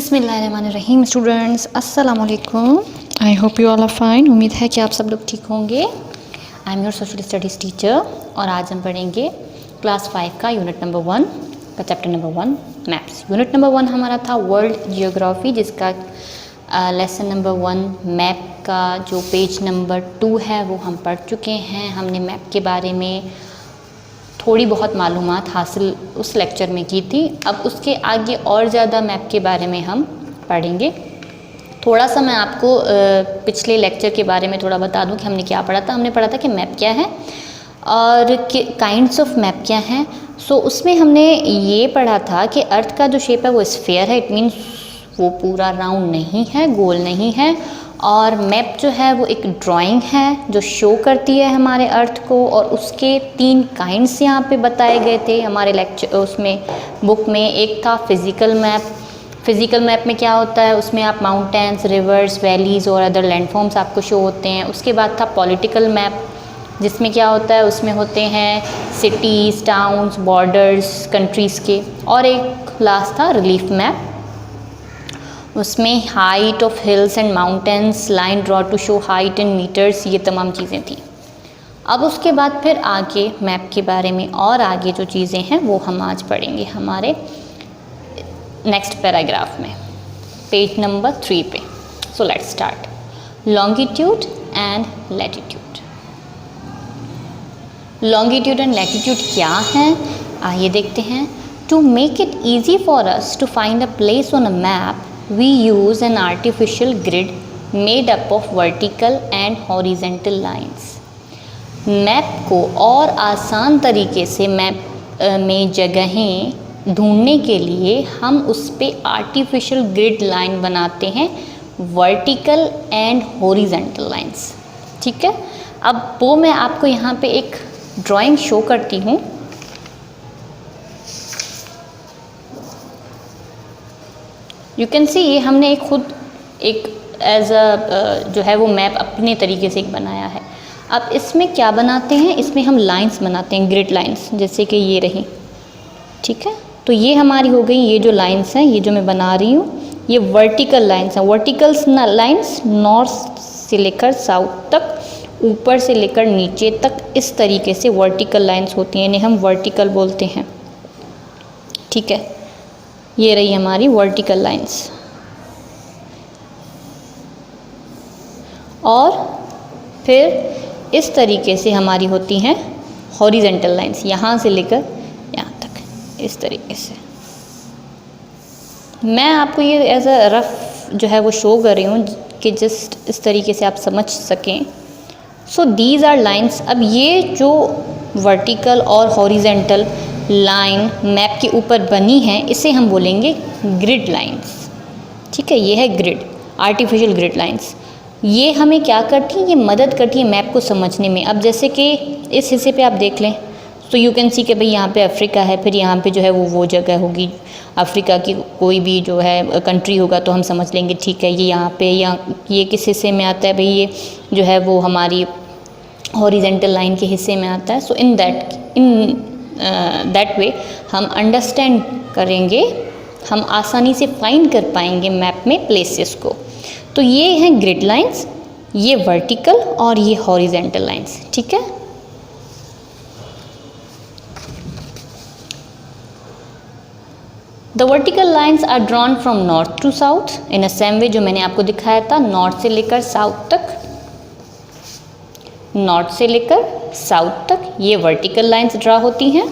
बिस्मिल्लाहिर्रहमानिर्रहीम। स्टूडेंट्स अस्सलाम वालेकुम। I hope you all are fine. उम्मीद है कि आप सब लोग ठीक होंगे। I am your social studies teacher और आज हम पढ़ेंगे क्लास 5 का यूनिट नंबर 1 का chapter number 1 maps. Unit number 1 हमारा था वर्ल्ड जियोग्राफी, जिसका लेसन नंबर 1 मैप का जो पेज नंबर 2 है वो हम पढ़ चुके हैं। हमने मैप के बारे में थोड़ी बहुत मालूमात हासिल उस लेक्चर में की थी। अब उसके आगे और ज़्यादा मैप के बारे में हम पढ़ेंगे। थोड़ा सा मैं आपको पिछले लेक्चर के बारे में थोड़ा बता दूं कि हमने क्या पढ़ा था। हमने पढ़ा था कि मैप क्या है और काइंड्स ऑफ मैप क्या हैं। सो उसमें हमने ये पढ़ा था कि अर्थ का जो शेप है वो स्फीयर है। इट मीन्स वो पूरा राउंड नहीं है, गोल नहीं है। और मैप जो है वो एक ड्राइंग है जो शो करती है हमारे अर्थ को, और उसके 3 काइंड्स यहाँ पे बताए गए थे हमारे लेक्चर उसमें बुक में। एक था फिज़िकल मैप। फिज़िकल मैप में क्या होता है, उसमें आप माउंटेन्स, रिवर्स, वैलीज़ और अदर लैंडफॉर्म्स आपको शो होते हैं। उसके बाद था पॉलिटिकल मैप, जिसमें क्या होता है, उसमें होते हैं सिटीज़, टाउन्स, बॉर्डर्स, कंट्रीज़ के। और एक लास्ट था रिलीफ मैप, उसमें height of hills and mountains, line draw to show height in metres, ये तमाम चीज़ें थी। अब उसके बाद फिर आगे मैप के बारे में और आगे जो चीज़ें हैं वो हम आज पढ़ेंगे हमारे नेक्स्ट पैराग्राफ में, पेज नंबर 3 पे। So let's start. Longitude and latitude. Longitude and latitude क्या हैं, आइए देखते हैं। To make it easy for us to find a place on a map, we use an artificial grid made up of vertical and horizontal lines। Map को और आसान तरीके से मैप में जगहें ढूंढने के लिए हम उस पर आर्टिफिशियल ग्रिड लाइन बनाते हैं, वर्टिकल एंड हॉरिजॉन्टल लाइंस। ठीक है, अब वो मैं आपको यहाँ पे एक ड्राइंग शो करती हूँ। यू कैन सी, ये हमने एक खुद एक एज अ जो है वो मैप अपने तरीके से एक बनाया है। अब इसमें क्या बनाते हैं, इसमें हम लाइंस बनाते हैं, ग्रिड लाइंस, जैसे कि ये रही। ठीक है, तो ये हमारी हो गई, ये जो लाइंस हैं, ये जो मैं बना रही हूँ, ये वर्टिकल लाइंस हैं। वर्टिकल्स लाइंस नॉर्थ से लेकर साउथ तक, ऊपर से लेकर नीचे तक, इस तरीके से वर्टिकल लाइंस होती हैं, इन्हें हम वर्टिकल बोलते हैं। ठीक है, ये रही हमारी वर्टिकल लाइंस। और फिर इस तरीके से हमारी होती हैं हॉरिजॉन्टल लाइंस, यहाँ से लेकर यहाँ तक, इस तरीके से। मैं आपको ये एज अ रफ जो है वो शो कर रही हूँ कि जस्ट इस तरीके से आप समझ सकें। So these are lines. अब ये जो वर्टिकल और हॉरिजॉन्टल लाइन मैप के ऊपर बनी है, इसे हम बोलेंगे ग्रिड लाइंस। ठीक है, ये है ग्रिड, आर्टिफिशियल ग्रिड लाइंस। ये हमें क्या करती हैं, ये मदद करती है मैप को समझने में। अब जैसे कि इस हिस्से पे आप देख लें तो यू कैन सी कि भाई यहाँ पे अफ्रीका है, फिर यहाँ पे जो है वो जगह होगी अफ्रीका की, कोई भी जो है कंट्री होगा तो हम समझ लेंगे ठीक है ये यहाँ पे, या ये किस हिस्से में आता है, भाई ये जो है वो हमारी हॉरिजॉन्टल लाइन के हिस्से में आता है। सो इन दैट वे हम अंडरस्टैंड करेंगे, हम आसानी से फाइंड कर पाएंगे मैप में प्लेसेस को। तो ये हैं ग्रिड लाइंस, ये वर्टिकल और ये हॉरिजॉन्टल लाइंस। ठीक है, the vertical lines are drawn from north to south in a same way, जो मैंने आपको दिखाया था, नॉर्थ से लेकर साउथ तक, नॉर्थ से लेकर साउथ तक ये वर्टिकल लाइंस ड्रा होती हैं।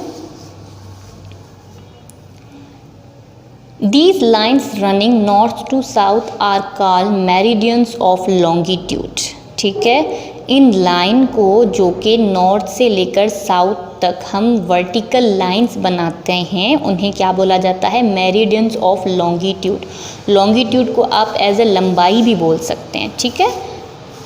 These lines running north to south are called meridians of longitude। ठीक है, इन लाइन को जो कि नॉर्थ से लेकर साउथ तक हम वर्टिकल लाइंस बनाते हैं, उन्हें क्या बोला जाता है, मेरिडियंस ऑफ लॉन्गिट्यूड। लॉन्गिट्यूड को आप एज ए लंबाई भी बोल सकते हैं। ठीक है,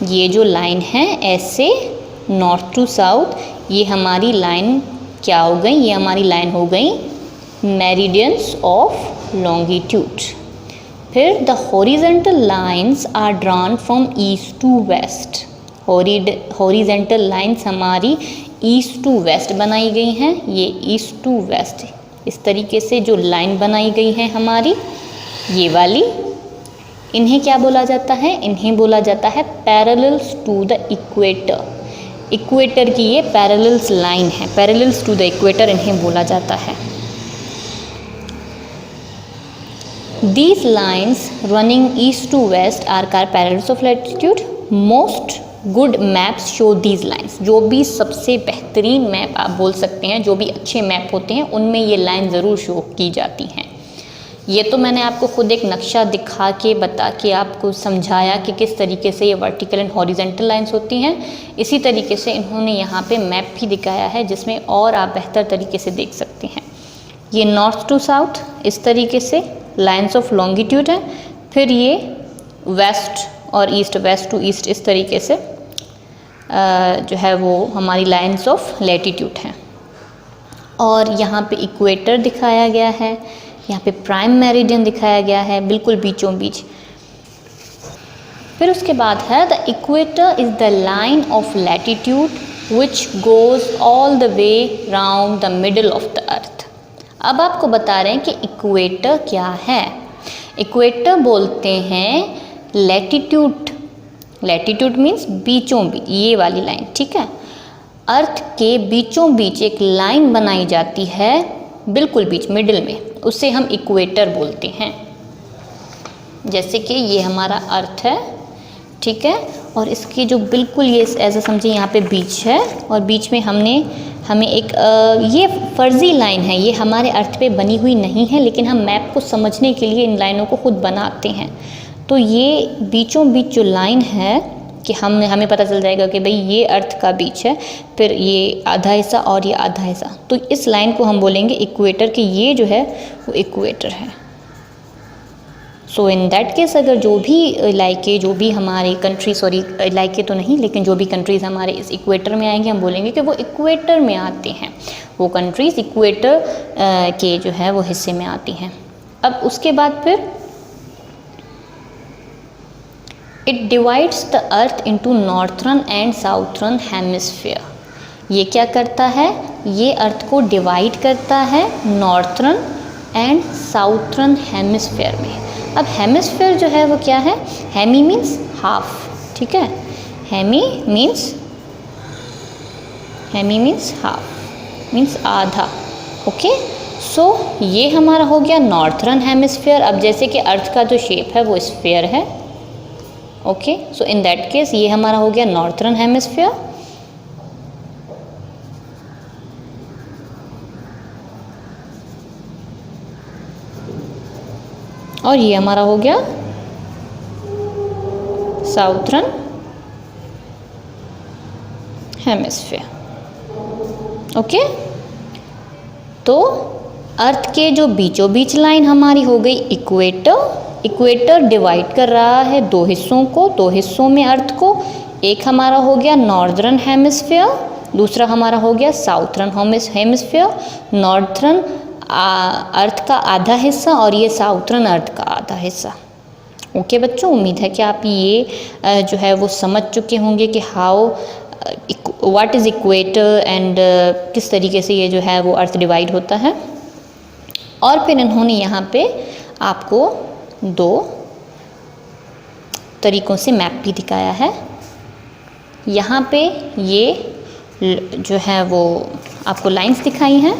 ये जो लाइन है ऐसे नॉर्थ टू साउथ, ये हमारी लाइन क्या हो गई, ये हमारी लाइन हो गई मेरिडियंस ऑफ लॉन्गिट्यूड। फिर the horizontal lines are drawn from east to west. Horizontal lines हमारी ईस्ट टू वेस्ट बनाई गई हैं। ये ईस्ट टू वेस्ट इस तरीके से जो लाइन बनाई गई है हमारी, ये वाली, इन्हें क्या बोला जाता है? इन्हें बोला जाता है parallels to the equator. Equator की ये पैरेलल्स लाइन है, पैरेलल्स टू द इक्वेटर इन्हें बोला जाता है। These lines running east to west are called parallels of latitude. Most good maps show these lines. जो भी सबसे बेहतरीन मैप आप बोल सकते हैं, जो भी अच्छे मैप होते हैं, उनमें ये लाइन ज़रूर शो की जाती हैं। ये तो मैंने आपको खुद एक नक्शा दिखा के बता के आपको समझाया कि किस तरीके से ये वर्टिकल एंड हॉरिजेंटल लाइंस होती हैं। इसी तरीके से इन्होंने यहाँ पे मैप भी दिखाया है जिसमें और आप बेहतर तरीके से देख सकते हैं। ये नॉर्थ टू साउथ इस तरीके से लाइंस ऑफ लॉन्गिट्यूड है, फिर ये वेस्ट और ईस्ट, वेस्ट टू ईस्ट इस तरीके से जो है वो हमारी लाइंस ऑफ लैटिट्यूड हैं। और यहाँ पे इक्वेटर दिखाया गया है, यहाँ पे प्राइम मेरिडियन दिखाया गया है, बिल्कुल बीचों बीच। फिर उसके बाद है the equator is the line of latitude which goes all the way round the middle of the earth. अब आपको बता रहे हैं कि इक्वेटर क्या है। इक्वेटर बोलते हैं लैटिट्यूड, लैटिट्यूड मीन्स बीचों बीच, ये वाली लाइन, ठीक है। अर्थ के बीचों बीच एक लाइन बनाई जाती है, बिल्कुल बीच मिडिल में, उसे हम इक्वेटर बोलते हैं। जैसे कि ये हमारा अर्थ है, ठीक है, और इसकी जो बिल्कुल ये ऐसा समझिए यहाँ पे बीच है और बीच में हमें एक ये फर्जी लाइन है, ये हमारे अर्थ पे बनी हुई नहीं है, लेकिन हम मैप को समझने के लिए इन लाइनों को खुद बनाते हैं। तो ये बीचों बीच जो लाइन है कि हमें पता चल जाएगा कि भाई ये अर्थ का बीच है, फिर ये आधा हिस्सा और ये आधा हिस्सा, तो इस लाइन को हम बोलेंगे इक्वेटर, कि ये जो है वो इक्वेटर है। सो इन दैट केस अगर जो भी इलाके, जो भी हमारे कंट्री, सॉरी इलाके तो नहीं, लेकिन जो भी कंट्रीज़ हमारे इस इक्वेटर में आएंगे, हम बोलेंगे कि वो इक्वेटर में आते हैं, वो कंट्रीज़ इक्वेटर के जो है वो हिस्से में आती हैं। अब उसके बाद फिर it divides the earth into northern and southern hemisphere. ये क्या करता है? ये अर्थ को डिवाइड करता है नॉर्थर्न एंड साउथर्न हेमिस्फीयर में। अब हेमिस्फीयर जो है वो क्या है? हेमी मीन्स हाफ, ठीक है, हेमी मीन्स हाफ मीन्स आधा, ओके। सो ये हमारा हो गया नॉर्थर्न हेमिस्फीयर। अब जैसे कि अर्थ का जो शेप है वो स्फीयर है, okay, so in that case ये हमारा हो गया नॉर्थर्न हेमिस्फीयर। और ये हमारा हो गया साउथर्न हेमिस्फीयर, ओके। तो अर्थ के जो बीचों बीच लाइन हमारी हो गई इक्वेटर। इक्वेटर डिवाइड कर रहा है दो हिस्सों को, दो हिस्सों में अर्थ को। एक हमारा हो गया नॉर्दर्न हेमिस्फीयर, दूसरा हमारा हो गया साउथर्न हेमिस्फीयर। नॉर्थर्न अर्थ का आधा हिस्सा और ये साउथर्न अर्थ का आधा हिस्सा, ओके बच्चों। उम्मीद है कि आप ये जो है वो समझ चुके होंगे कि how what is equator and किस तरीके से ये जो है वो अर्थ डिवाइड होता है। और फिर इन्होंने यहाँ पे आपको दो तरीक़ों से मैप भी दिखाया है। यहाँ पे ये जो है वो आपको लाइंस दिखाई हैं,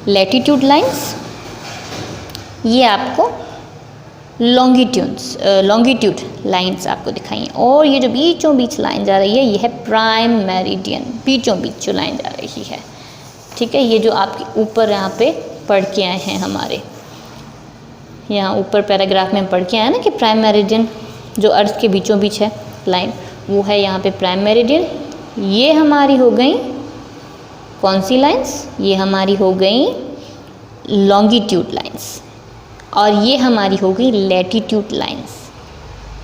लैटिट्यूड लाइंस, ये आपको लॉन्गिट्यूड लाइंस आपको दिखाई हैं, और ये जो बीचों बीच लाइन जा रही है ये है प्राइम मेरिडियन, बीचों बीच जो लाइन जा रही है, ठीक है। ये जो आपके ऊपर यहाँ पे पढ़ के आए हैं, हमारे यहाँ ऊपर पैराग्राफ में पढ़ के आए ना कि प्राइम मेरिडियन जो अर्थ के बीचों बीच है लाइन, वो है यहाँ पे प्राइम मेरिडियन। ये हमारी हो गई कौन सी लाइंस? ये हमारी हो गई लॉन्गिट्यूड लाइंस, और ये हमारी हो गई लैटिट्यूड लाइंस,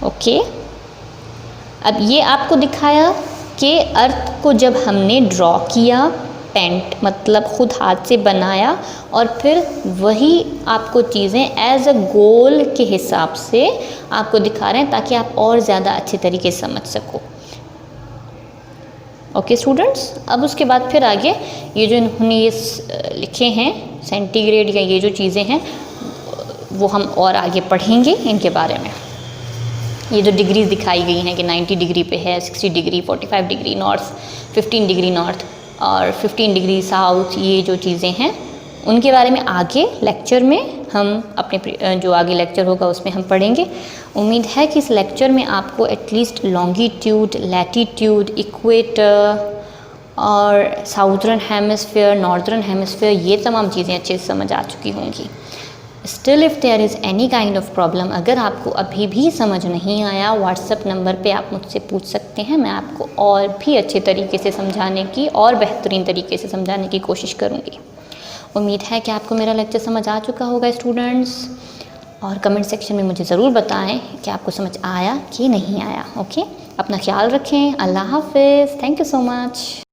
ओके। अब ये आपको दिखाया कि अर्थ को जब हमने ड्रॉ किया, पेंट मतलब खुद हाथ से बनाया, और फिर वही आपको चीज़ें एज अ गोल के हिसाब से आपको दिखा रहे हैं ताकि आप और ज़्यादा अच्छे तरीके से समझ सको, ओके स्टूडेंट्स। अब उसके बाद फिर आगे ये जो इन्होंने ये लिखे हैं सेंटीग्रेड या ये जो चीज़ें हैं वो हम और आगे पढ़ेंगे इनके बारे में। ये जो डिग्रीज दिखाई गई हैं कि 90 डिग्री पे है, 60 degree, 45 degree north, 15 degree north और 15 डिग्री साउथ, ये जो चीज़ें हैं उनके बारे में आगे लेक्चर में हम अपने जो आगे लेक्चर होगा उसमें हम पढ़ेंगे। उम्मीद है कि इस लेक्चर में आपको एटलीस्ट लॉन्गिट्यूड, लैटीट्यूड, इक्वेटर और साउदर्न हेमिस्फेयर, नॉर्दर्न हेमिस्फेयर, ये तमाम चीज़ें अच्छे से समझ आ चुकी होंगी। Still if there is any kind of problem, अगर आपको अभी भी समझ नहीं आया, व्हाट्सएप नंबर पे आप मुझसे पूछ सकते हैं। मैं आपको और भी अच्छे तरीके से समझाने की और बेहतरीन तरीके से समझाने की कोशिश करूँगी। उम्मीद है कि आपको मेरा लेक्चर समझ आ चुका होगा स्टूडेंट्स, और कमेंट सेक्शन में मुझे ज़रूर बताएं कि आपको समझ आया कि नहीं आया। ओके, अपना ख्याल रखें। अल्लाह हाफ़िज़। Thank you so much.